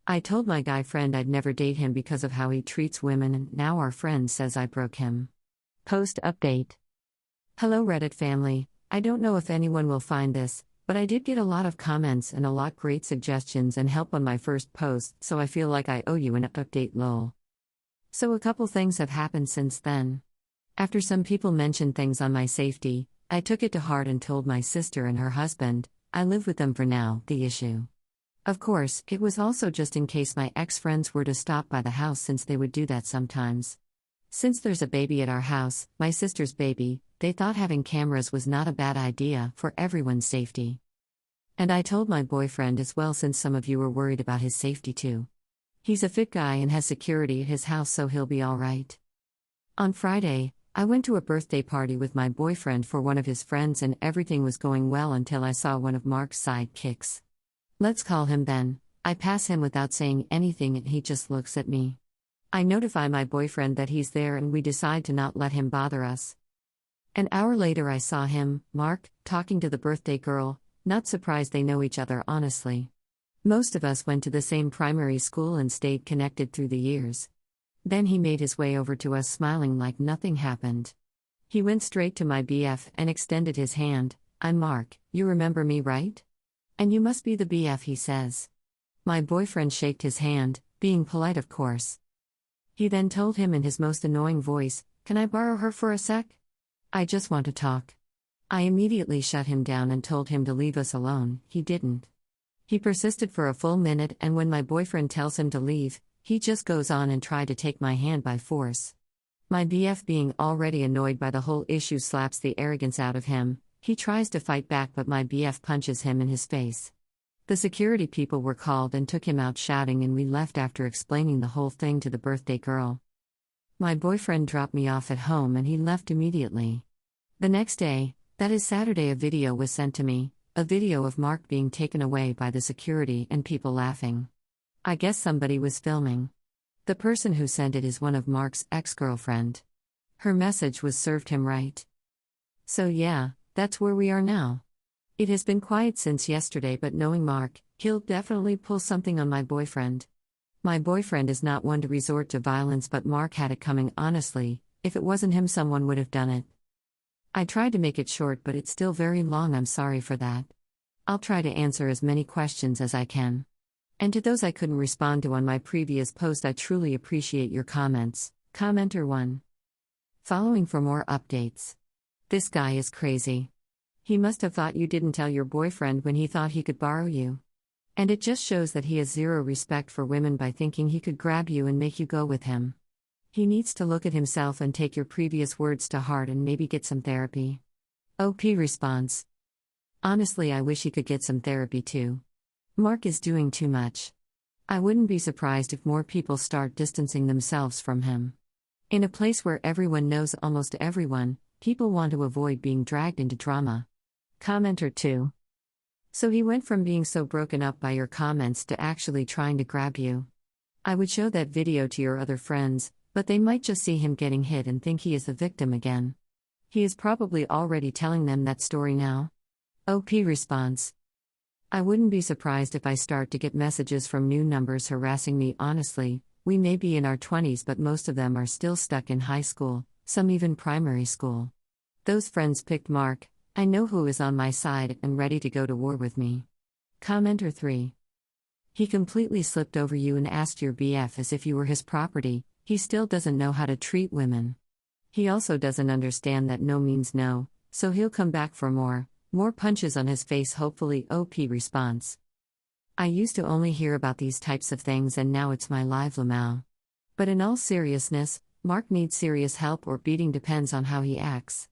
I told my guy friend I'd never date him because of how he treats women, and now our friend says I broke him. Post update. Hello Reddit family, I don't know if anyone will find this, but I did get a lot of comments and a lot great suggestions and help on my first post, so I feel like I owe you an update lol. So a couple things have happened since then. After some people mentioned things on my safety, I took it to heart and told my sister and her husband, I live with them for now, the issue. Of course, it was also just in case my ex-friends were to stop by the house since they would do that sometimes. Since there's a baby at our house, my sister's baby, they thought having cameras was not a bad idea for everyone's safety. And I told my boyfriend as well since some of you were worried about his safety too. He's a fit guy and has security at his house, so he'll be alright. On Friday, I went to a birthday party with my boyfriend for one of his friends and everything was going well until I saw one of Mark's sidekicks. Let's call him Ben. I pass him without saying anything and he just looks at me. I notify my boyfriend that he's there and we decide to not let him bother us. An hour later I saw him, Mark, talking to the birthday girl, not surprised they know each other honestly. Most of us went to the same primary school and stayed connected through the years. Then he made his way over to us smiling like nothing happened. He went straight to my BF and extended his hand. I'm Mark, you remember me right? And you must be the BF, he says. My boyfriend shaked his hand, being polite of course. He then told him in his most annoying voice, can I borrow her for a sec? I just want to talk. I immediately shut him down and told him to leave us alone. He didn't. He persisted for a full minute and when my boyfriend tells him to leave, he just goes on and tried to take my hand by force. My BF, being already annoyed by the whole issue, slaps the arrogance out of him. He tries to fight back but my BF punches him in his face. The security people were called and took him out shouting and we left after explaining the whole thing to the birthday girl. My boyfriend dropped me off at home and he left immediately. The next day, that is Saturday, a video was sent to me, a video of Mark being taken away by the security and people laughing. I guess somebody was filming. The person who sent it is one of Mark's ex-girlfriend. Her message was served him right. So yeah, that's where we are now. It has been quiet since yesterday, but knowing Mark, he'll definitely pull something on my boyfriend. My boyfriend is not one to resort to violence, but Mark had it coming honestly. If it wasn't him, someone would have done it. I tried to make it short, but it's still very long. I'm sorry for that. I'll try to answer as many questions as I can. And to those I couldn't respond to on my previous post, I truly appreciate your comments. Commenter 1. Following for more updates. This guy is crazy. He must have thought you didn't tell your boyfriend when he thought he could borrow you. And it just shows that he has zero respect for women by thinking he could grab you and make you go with him. He needs to look at himself and take your previous words to heart and maybe get some therapy. OP response. Honestly, I wish he could get some therapy too. Mark is doing too much. I wouldn't be surprised if more people start distancing themselves from him. In a place where everyone knows almost everyone, people want to avoid being dragged into drama. Commenter 2. So he went from being so broken up by your comments to actually trying to grab you. I would show that video to your other friends, but they might just see him getting hit and think he is the victim again. He is probably already telling them that story now. OP response. I wouldn't be surprised if I start to get messages from new numbers harassing me. Honestly, we may be in our 20s, but most of them are still stuck in high school, some even primary school. Those friends picked Mark. I know who is on my side and ready to go to war with me. Commenter 3. He completely slipped over you and asked your BF as if you were his property. He still doesn't know how to treat women. He also doesn't understand that no means no, so he'll come back for more punches on his face, hopefully. OP response. I used to only hear about these types of things and now it's my live Lamau. But in all seriousness, Mark needs serious help or beating, depends on how he acts.